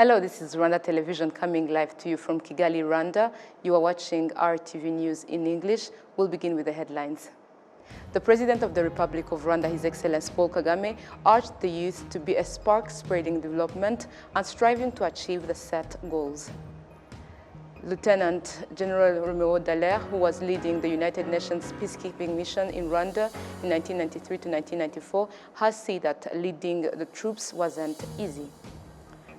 Hello, this is Rwanda Television coming live to you from Kigali, Rwanda. You are watching RTV News in English. We'll begin with the headlines. The President of the Republic of Rwanda, His Excellency Paul Kagame, urged the youth to be a spark spreading development and striving to achieve the set goals. Lieutenant General Romeo Dallaire, who was leading the United Nations peacekeeping mission in Rwanda in 1993 to 1994, has said that leading the troops wasn't easy.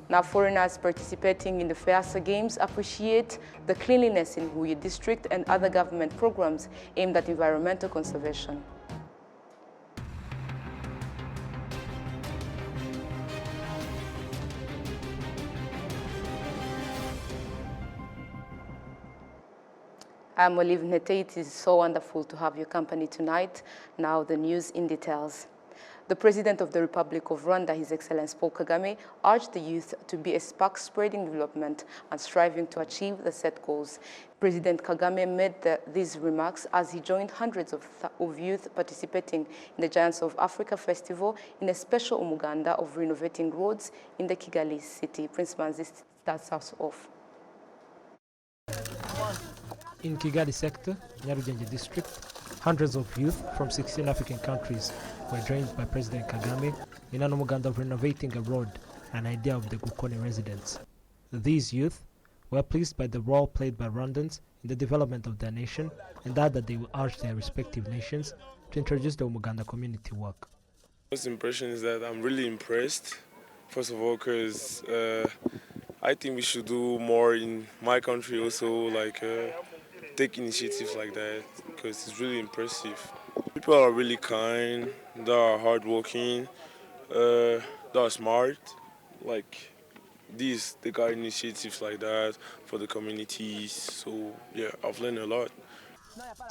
Now, foreigners participating in the FEASA Games appreciate the cleanliness in Huye district and other government programs aimed at environmental conservation. I'm Olive Nete. It is so wonderful to have your company tonight. Now, the news in details. The President of the Republic of Rwanda, His Excellency Paul Kagame, urged the youth to be a spark spreading development and striving to achieve the set goals. President Kagame made these remarks as he joined hundreds of youth participating in the Giants of Africa Festival in a special umuganda of renovating roads in the Kigali city. Prince Manzi starts us off. In Kigali sector, Nyarugenge district, hundreds of youth from 16 African countries were joined by President Kagame in an umuganda of renovating a road, an idea of the Gukone residents. These youth were pleased by the role played by Rwandans in the development of their nation and that they will urge their respective nations to introduce the umuganda community work. First impression is that I'm really impressed, first of all, because I think we should do more in my country also, like take initiatives like that, because it's really impressive. People are really kind, they are hardworking, they are smart. Like these, they got initiatives like that for the communities. So yeah, I've learned a lot.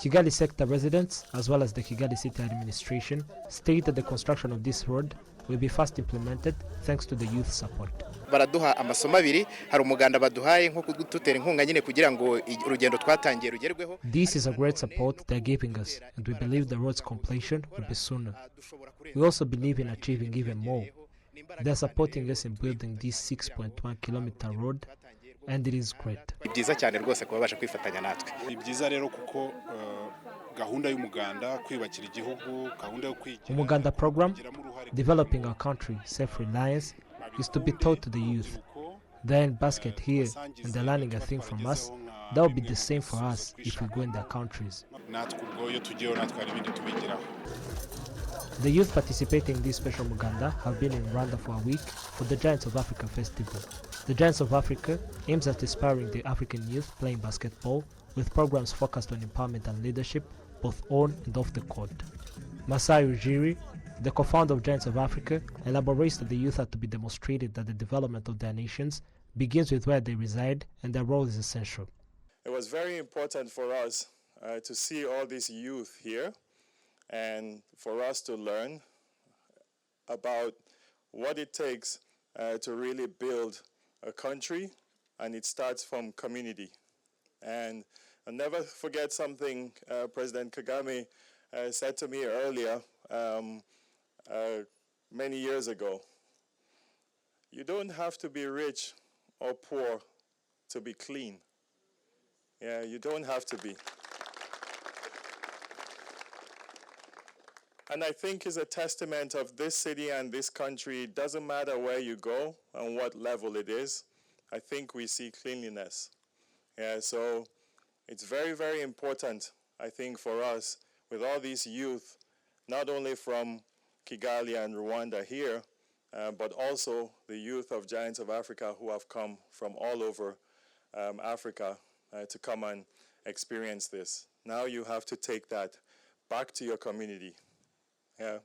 Kigali sector residents, as well as the Kigali city administration, state that the construction of this road will be fast implemented thanks to the youth support. Baraduha amasomo abiri hari umuganda baduhaye nko kudutera inkunga nyine kugira ngo urugendo twatangiye rugerweho. This is a great support they're giving us, and we believe the road's completion will be sooner. We also believe in achieving even more. They're supporting us in building this 6.1 kilometer road, and it is great. Ibyiza cyane rwose kuba basha kwifatanya natwe. Ibyiza rero kuko gahunda y'umuganda kwibakira igihugu, gahunda yo kwigira. Umuganda program, developing our country self-reliance, is to be taught to the youth. They're in basket here and they're learning a thing from us. That will be the same for us if we go in their countries. The youth participating in this special Muganda have been in Rwanda for a week for the Giants of Africa Festival. The Giants of Africa aims at inspiring the African youth playing basketball with programs focused on empowerment and leadership, both on and off the court. Masai Ujiri, the co-founder of Giants of Africa, elaborates that the youth are to be demonstrated that the development of their nations begins with where they reside and their role is essential. It was very important for us to see all these youth here and for us to learn about what it takes to really build a country, and it starts from community. And I'll never forget something President Kagame said to me earlier, many years ago. You don't have to be rich or poor to be clean. Yeah, you don't have to be. And I think it's a testament of this city and this country. It doesn't matter where you go and what level it is. I think we see cleanliness. Yeah, so it's very, very important, I think, for us with all these youth, not only from Kigali and Rwanda here, but also the youth of Giants of Africa who have come from all over Africa to come and experience this. Now you have to take that back to your community, yeah,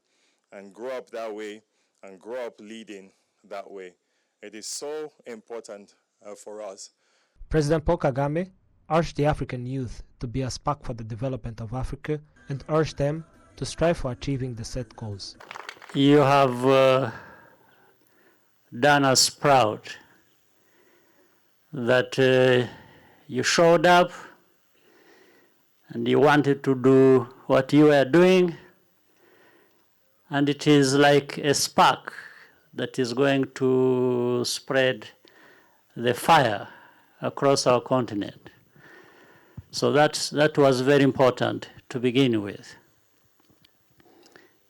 and grow up that way and grow up leading that way. It is so important for us. President Paul Kagame urged the African youth to be a spark for the development of Africa and urged them to strive for achieving the set goals. You have done us proud that you showed up and you wanted to do what you were doing, and it is like a spark that is going to spread the fire across our continent. So that was very important to begin with.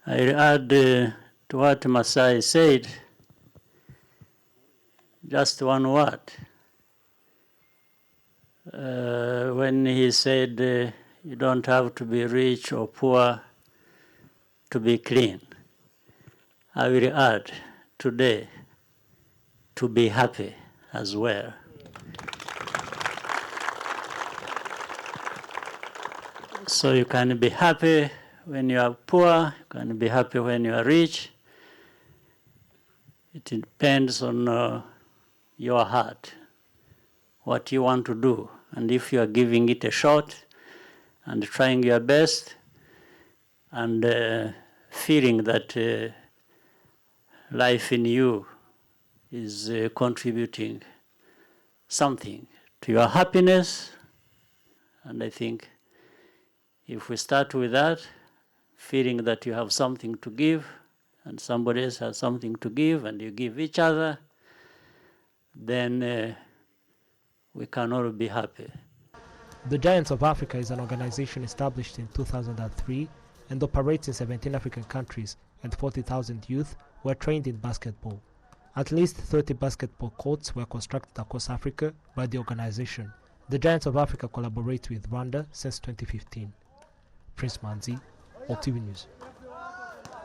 I add to what Masai said, just one word. When he said, you don't have to be rich or poor to be clean. I will add today, to be happy as well. So you can be happy when you are poor, you can be happy when you are rich. It depends on your heart, what you want to do. And if you are giving it a shot and trying your best and feeling that life in you is contributing something to your happiness, and I think if we start with that, feeling that you have something to give and somebody else has something to give and you give each other, then we can all be happy. The Giants of Africa is an organization established in 2003 and operates in 17 African countries, and 40,000 youth were trained in basketball. At least 30 basketball courts were constructed across Africa by the organization. The Giants of Africa collaborates with Rwanda since 2015. Prince Manzi, RwandaTV News.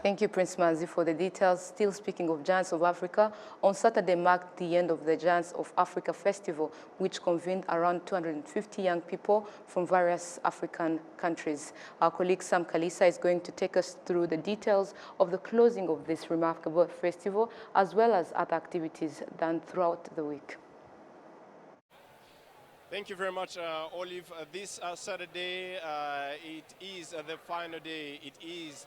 Thank you, Prince Manzi, for the details. Still speaking of Giants of Africa, on Saturday marked the end of the Giants of Africa Festival, which convened around 250 young people from various African countries. Our colleague Sam Kalisa is going to take us through the details of the closing of this remarkable festival, as well as other activities done throughout the week. Thank you very much, Olive. This Saturday, it is the final day. It is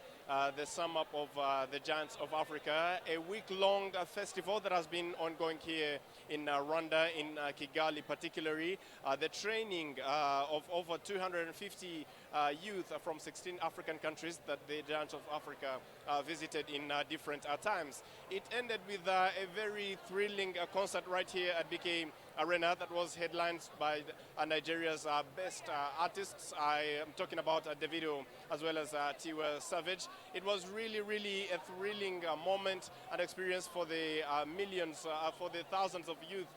the sum up of the Giants of Africa, a week-long festival that has been ongoing here in Rwanda, in Kigali particularly. The training of over 250 youth from 16 African countries that the Giants of Africa visited in different times. It ended with a very thrilling concert right here at BK Arena that was headlined by Nigeria's best artists. I am talking about Davido as well as Tiwa Savage. It was really, really a thrilling moment and experience for the millions, for the thousands of youth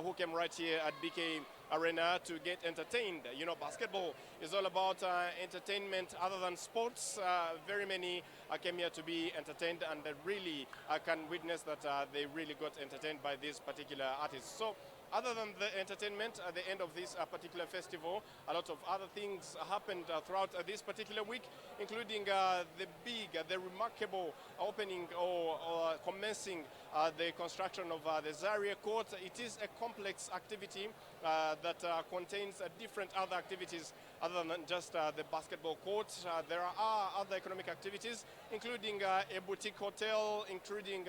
who came right here at BK Arena to get entertained. You know, basketball is all about entertainment other than sports. Very many came here to be entertained, and they really can witness that they really got entertained by these particular artists. So, other than the entertainment at the end of this particular festival, a lot of other things happened throughout this particular week, including the remarkable opening or commencing the construction of the Zaria Court. It is a complex activity that contains different other activities other than just the basketball court. There are other economic activities, including a boutique hotel, including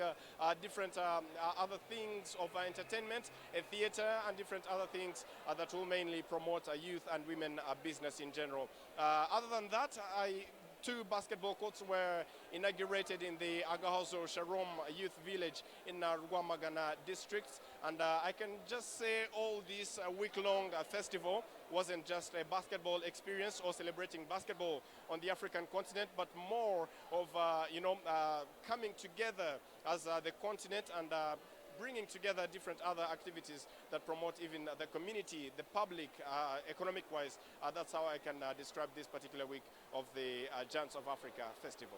different other things of entertainment, a theater, and different other things that will mainly promote youth and women business in general. Other than that, two basketball courts were inaugurated in the Agahozo Sharom Youth Village in Rwamagana district. And I can just say all this week-long festival wasn't just a basketball experience or celebrating basketball on the African continent, but more of, coming together as the continent and bringing together different other activities that promote even the community, the public, economic-wise. That's how I can describe this particular week of the Giants of Africa Festival.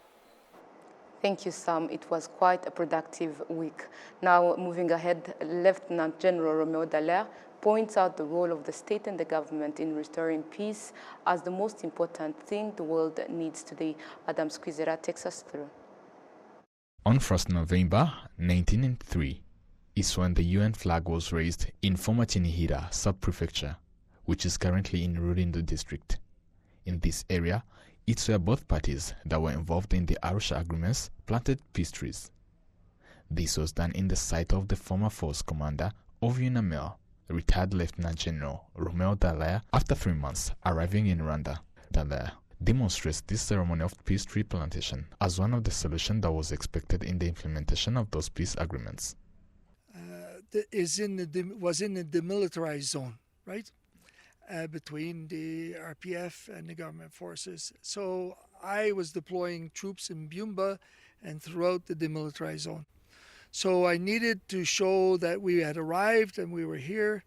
Thank you, Sam. It was quite a productive week. Now, moving ahead, Lieutenant General Romeo Dallaire points out the role of the state and the government in restoring peace as the most important thing the world needs today. Adam Squizera takes us through. On 1st November 1993, is when the UN flag was raised in former Tinihira sub-prefecture, which is currently in Rulindo district. In this area, it's where both parties that were involved in the Arusha agreements planted peace trees. This was done in the sight of the former force commander of UNAMIL, retired Lieutenant General Romeo Dallaire, after 3 months arriving in Rwanda. Dallaire demonstrates this ceremony of peace tree plantation as one of the solutions that was expected in the implementation of those peace agreements. was in the demilitarized zone, right? Between the RPF and the government forces. So I was deploying troops in Byumba and throughout the demilitarized zone. So I needed to show that we had arrived and we were here,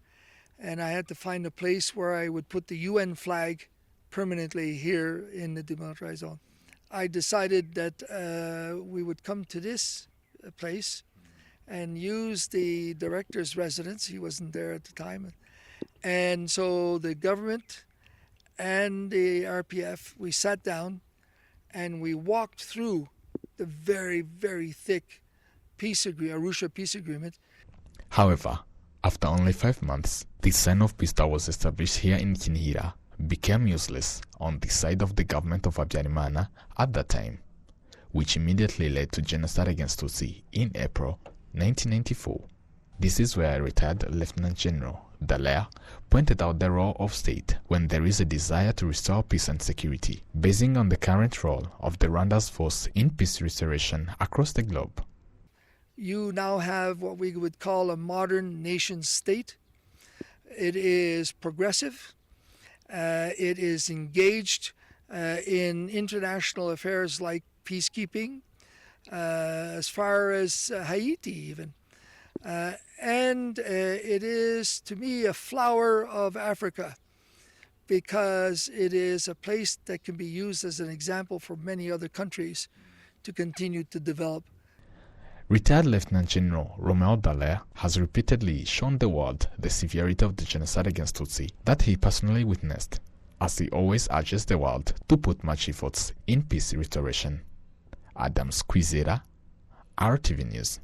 and I had to find a place where I would put the UN flag permanently here in the demilitarized zone. I decided that we would come to this place and use the director's residence. He wasn't there at the time. And so the government and the RPF, we sat down and we walked through the very, very thick Arusha peace agreement. However, after only 5 months, the sign of peace that was established here in Kinihira became useless on the side of the government of Habyarimana at that time, which immediately led to genocide against Tutsi in April 1994. This is where retired Lieutenant General Dallaire pointed out the role of state when there is a desire to restore peace and security, basing on the current role of the Rwanda's force in peace restoration across the globe. You now have what we would call a modern nation state. It is progressive. It is engaged in international affairs like peacekeeping, as far as Haiti even. And it is, to me, a flower of Africa, because it is a place that can be used as an example for many other countries to continue to develop. Retired Lieutenant General Romeo Dallaire has repeatedly shown the world the severity of the genocide against Tutsi that he personally witnessed, as he always urges the world to put much efforts in peace restoration. Adams Kwizera, RTV News.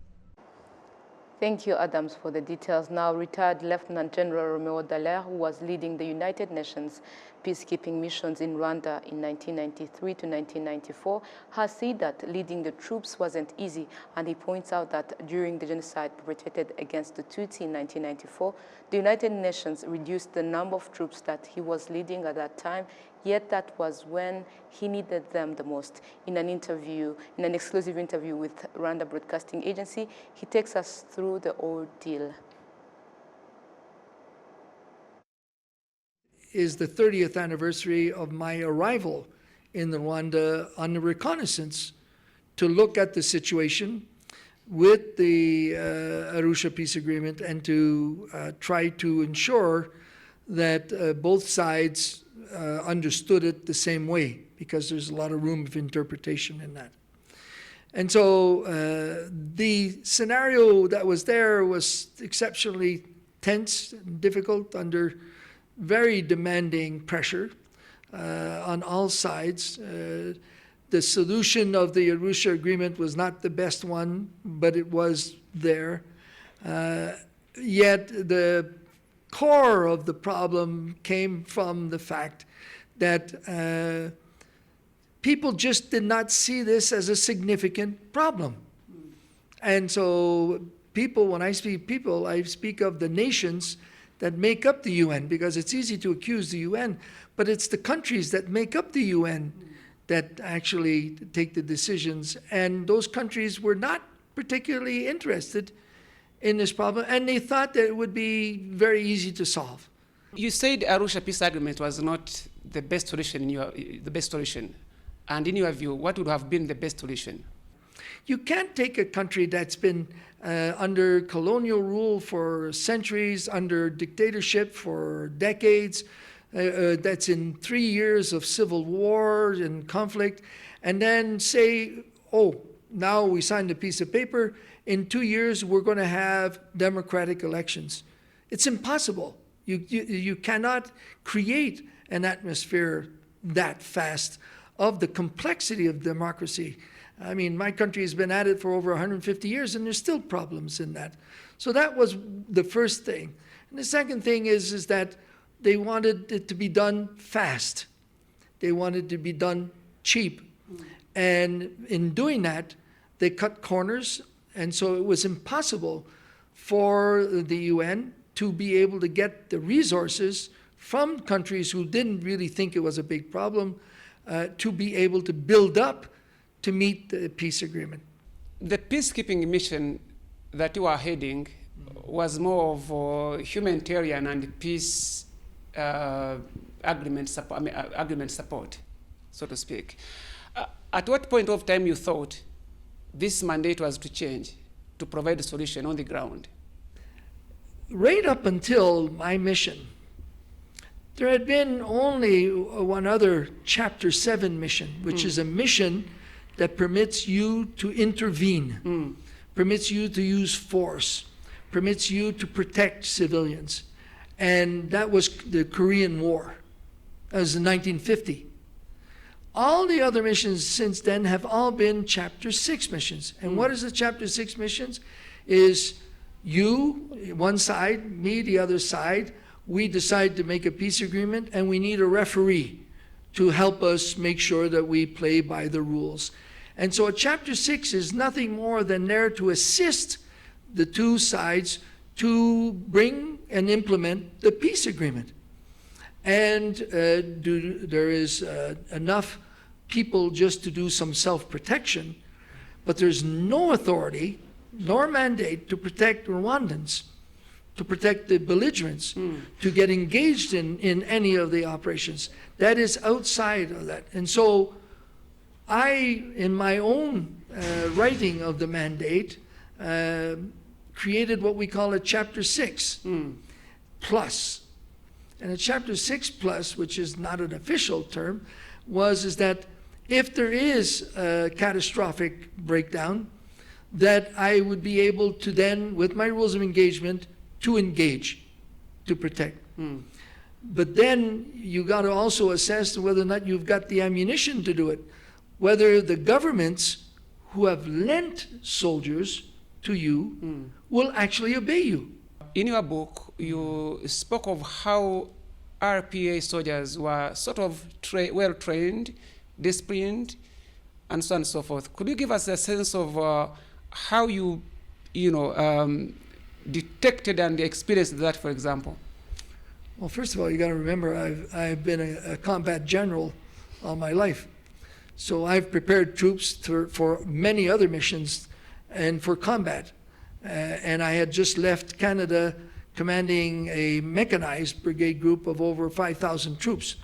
Thank you, Adams, for the details. Now, retired Lieutenant General Romeo Dallaire, who was leading the United Nations peacekeeping missions in Rwanda in 1993 to 1994, has said that leading the troops wasn't easy, and he points out that during the genocide perpetrated against the Tutsi in 1994, the United Nations reduced the number of troops that he was leading at that time, yet that was when he needed them the most. In an exclusive interview with Rwanda Broadcasting Agency, he takes us through the ordeal. Is the 30th anniversary of my arrival in Rwanda on the reconnaissance to look at the situation with the Arusha Peace Agreement and to try to ensure that both sides understood it the same way, because there's a lot of room of interpretation in that. And so the scenario that was there was exceptionally tense and difficult under very demanding pressure on all sides. The solution of the Arusha Agreement was not the best one, but it was there. Yet the core of the problem came from the fact that people just did not see this as a significant problem. And so people, when I speak people, I speak of the nations that make up the UN, because it's easy to accuse the UN, but it's the countries that make up the UN that actually take the decisions. And those countries were not particularly interested in this problem, and they thought that it would be very easy to solve. You said Arusha Peace Agreement was not the best solution. And in your view, what would have been the best solution? You can't take a country that's been under colonial rule for centuries, under dictatorship for decades, that's in 3 years of civil war and conflict, and then say, oh, now we signed a piece of paper, in 2 years we're going to have democratic elections. It's impossible. You cannot create an atmosphere that fast of the complexity of democracy. I mean, my country has been at it for over 150 years, and there's still problems in that. So that was the first thing. And the second thing is that they wanted it to be done fast. They wanted it to be done cheap. And in doing that, they cut corners, and so it was impossible for the UN to be able to get the resources from countries who didn't really think it was a big problem to be able to build up to meet the peace agreement. The peacekeeping mission that you are heading was more of humanitarian and peace agreement support, so to speak. At what point of time you thought this mandate was to change, to provide a solution on the ground? Right up until my mission, there had been only one other Chapter 7 mission, which is a mission that permits you to intervene, permits you to use force, permits you to protect civilians. And that was the Korean War. That was in 1950. All the other missions since then have all been Chapter 6 missions. And what is the Chapter 6 missions? Is you, one side, me, the other side, we decide to make a peace agreement, and we need a referee to help us make sure that we play by the rules. And so a Chapter 6 is nothing more than there to assist the two sides to bring and implement the peace agreement. And there is enough people just to do some self-protection, but there's no authority nor mandate to protect Rwandans, to protect the belligerents, to get engaged in any of the operations. That is outside of that. And so I, in my own writing of the mandate, created what we call a Chapter 6 plus. And a Chapter 6 plus, which is not an official term, is that if there is a catastrophic breakdown, that I would be able to then, with my rules of engagement, to engage, to protect. But then you got to also assess whether or not you've got the ammunition to do it, whether the governments who have lent soldiers to you will actually obey you. In your book, you spoke of how RPA soldiers were sort of well-trained, disciplined, and so on and so forth. Could you give us a sense of how you detected and experienced that, for example? Well, first of all, you got to remember I've been a combat general all my life. So I've prepared troops for many other missions and for combat. And I had just left Canada commanding a mechanized brigade group of over 5,000 troops.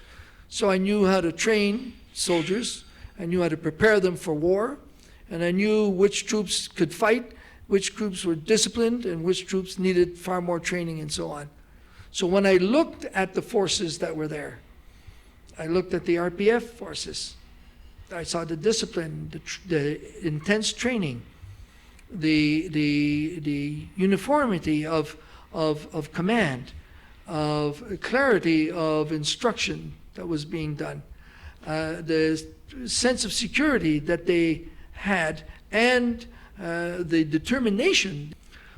So I knew how to train soldiers, I knew how to prepare them for war, and I knew which troops could fight, which troops were disciplined, and which troops needed far more training and so on. So when I looked at the forces that were there, I looked at the RPF forces. I saw the discipline, the intense training, the uniformity of command, of clarity of instruction that was being done, the sense of security that they had, and the determination.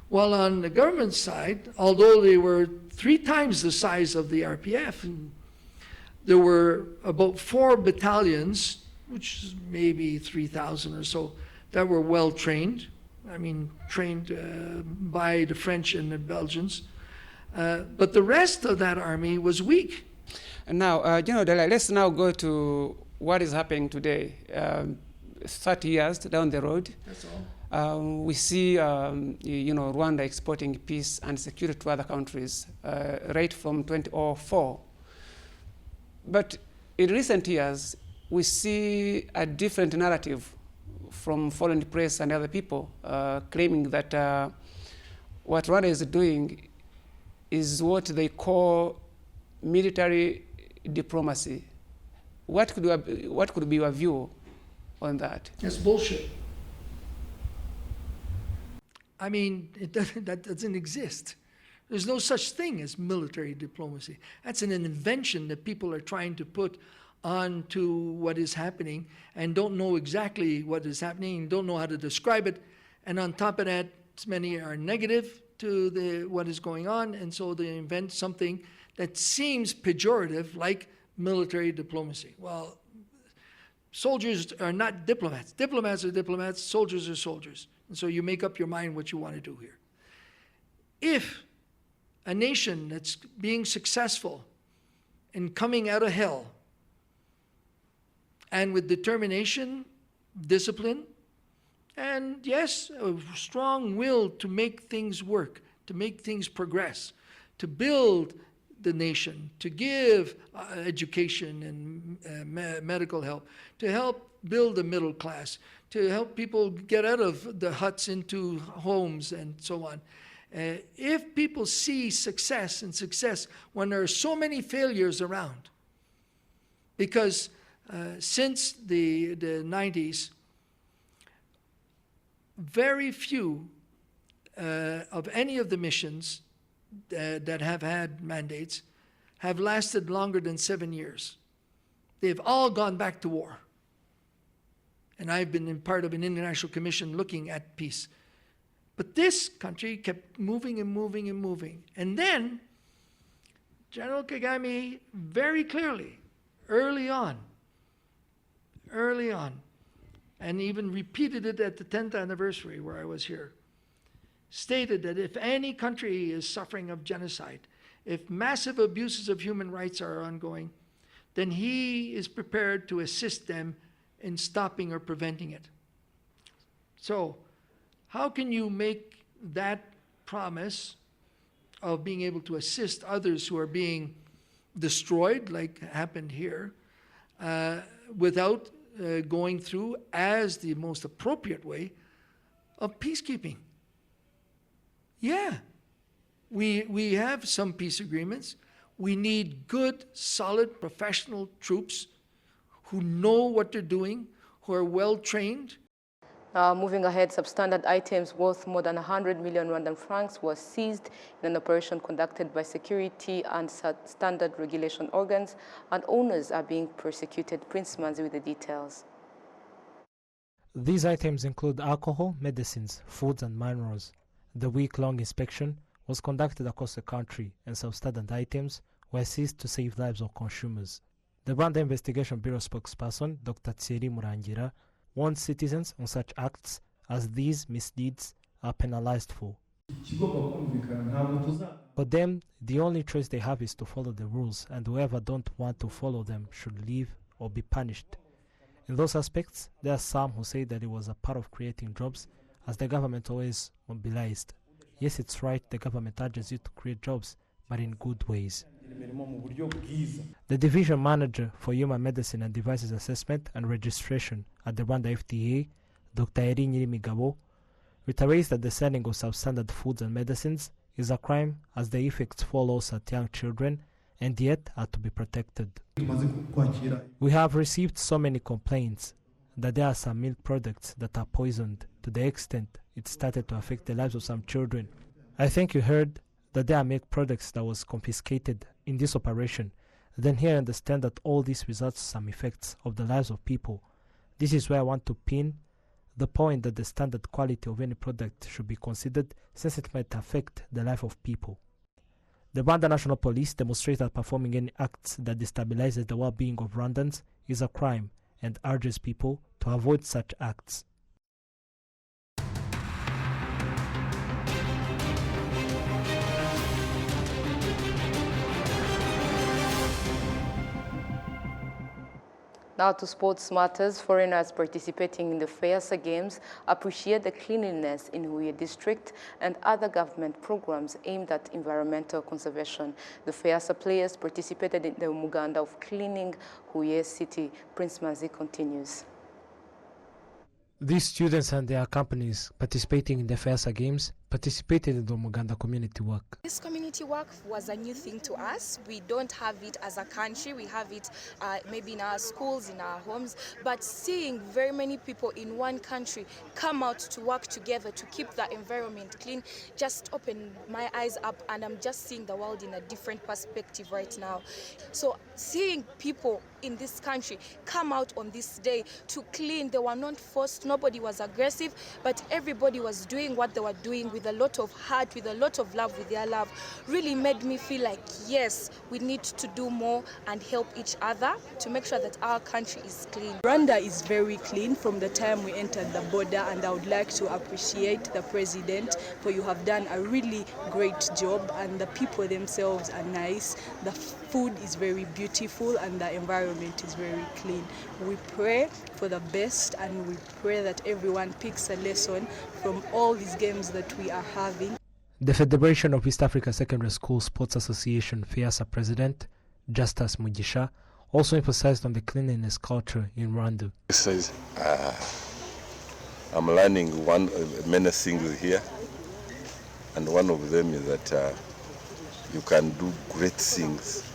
While on the government side, although they were 3 times the size of the RPF, there were about 4 battalions, which is maybe 3,000 or so, that were well trained. I mean, trained by the French and the Belgians. But the rest of that army was weak. And now, let's now go to what is happening today. 30 years down the road. That's all. We see, Rwanda exporting peace and security to other countries right from 2004. But in recent years, we see a different narrative from foreign press and other people claiming that what Rwanda is doing is what they call military diplomacy. What could be your view on that? That's bullshit. I mean, that doesn't exist. There's no such thing as military diplomacy. That's an invention that people are trying to put onto what is happening and don't know exactly what is happening and don't know how to describe it. And on top of that, many are negative to what is going on, and so they invent something that seems pejorative, like military diplomacy. Well, soldiers are not diplomats. Diplomats are diplomats, soldiers are soldiers. And so you make up your mind what you want to do here. If a nation that's being successful in coming out of hell and with determination, discipline, and yes, a strong will to make things work, to make things progress, to build the nation, to give education and medical help, to help build a middle class, to help people get out of the huts into homes and so on. If people see success when there are so many failures around, because since the 90s, very few of any of the missions that have had mandates have lasted longer than 7 years. They've all gone back to war. And I've been part of an international commission looking at peace. But this country kept moving and moving and moving. And then General Kagame very clearly, early on, and even repeated it at the 10th anniversary where I was here, stated that if any country is suffering of genocide, if massive abuses of human rights are ongoing, then he is prepared to assist them in stopping or preventing it. So, how can you make that promise of being able to assist others who are being destroyed, like happened here, without going through, as the most appropriate way, of peacekeeping? Yeah, we have some peace agreements. We need good, solid, professional troops who know what they're doing, who are well trained. Moving ahead, substandard items worth more than 100 million Rwandan francs were seized in an operation conducted by security and standard regulation organs, and owners are being persecuted. Prince Manzi with the details. These items include alcohol, medicines, foods, and minerals. The week-long inspection was conducted across the country, and substandard items were seized to save lives of consumers. The Rwanda Investigation Bureau spokesperson, Dr. Thierry Murangira, warned citizens on such acts as these misdeeds are penalized for. For them, the only choice they have is to follow the rules, and whoever don't want to follow them should leave or be punished. In those aspects, there are some who say that it was a part of creating jobs, as the government always mobilized. Yes, it's right, the government urges you to create jobs, but in good ways. The division manager for human medicine and devices assessment and registration at the Rwanda FDA, Dr. Eri Nyirimigabo, reiterates that the selling of substandard foods and medicines is a crime, as the effects fall also at young children and yet are to be protected. We have received so many complaints that there are some milk products that are poisoned to the extent it started to affect the lives of some children. I think you heard that there are milk products that was confiscated in this operation. Then here I understand that all this results in some effects of the lives of people. This is where I want to pin the point that the standard quality of any product should be considered, since it might affect the life of people. The Rwanda National Police demonstrates that performing any acts that destabilizes the well-being of Rwandans is a crime, and urges people to avoid such acts. Now to sports matters. Foreigners participating in the FEASA Games appreciate the cleanliness in Huye district and other government programs aimed at environmental conservation. The FEASA players participated in the Muganda of cleaning Huye city. Prince Manzi continues. These students and their companies participating in the FEASA Games participated in the Muganda community work. This community work was a new thing to us. We don't have it as a country. We have it maybe in our schools, in our homes. But seeing very many people in one country come out to work together to keep the environment clean just opened my eyes up, and I'm just seeing the world in a different perspective right now. So seeing people in this country come out on this day to clean, they were not forced, nobody was aggressive, but everybody was doing what they were doing with a lot of heart, with a lot of love, with their love, really made me feel like, yes, we need to do more and help each other to make sure that our country is clean. Rwanda is very clean from the time we entered the border, and I would like to appreciate the president for you have done a really great job, and the people themselves are nice. The food is very beautiful and the environment is very clean. We pray for the best, and we pray that everyone picks a lesson from all these games that we are having. The Federation of East Africa Secondary School Sports Association FEASA president, Justus Mugisha, also emphasized on the cleanliness culture in Rwanda. I'm learning many things here, and one of them is that you can do great things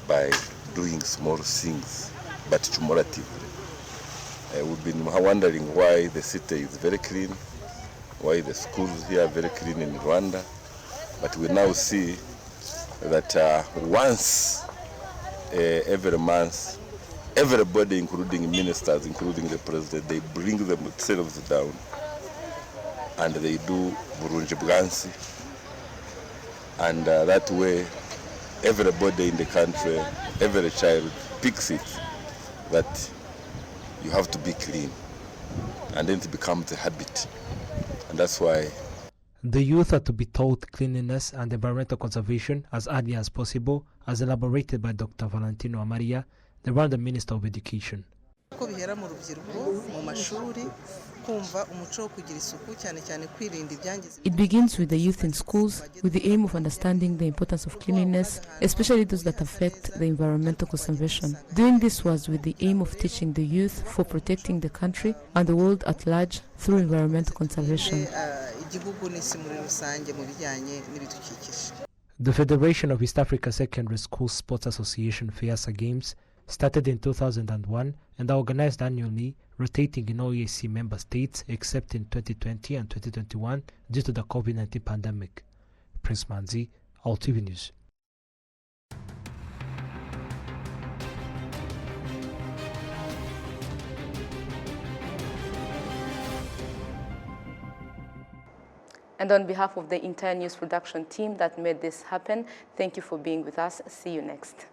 by doing small things, but cumulatively. We've been wondering why the city is very clean, why the schools here are very clean in Rwanda, but we now see that once every month, everybody, including ministers, including the president, they bring themselves down and they do burunji bwansi, and that way everybody in the country, every child picks it that you have to be clean, and then it becomes a habit, and that's why the youth are to be taught cleanliness and environmental conservation as early as possible, as elaborated by Dr. Valentino Amaria, the Rwanda Minister of Education. It begins with the youth in schools with the aim of understanding the importance of cleanliness, especially those that affect the environmental conservation. Doing this was with the aim of teaching the youth for protecting the country and the world at large through environmental conservation. The Federation of East Africa Secondary School Sports Association FEASA Games started in 2001 and are organized annually, rotating in all EAC member states except in 2020 and 2021 due to the COVID-19 pandemic. Prince Manzi, RwandaTV News. And on behalf of the entire news production team that made this happen, thank you for being with us. See you next.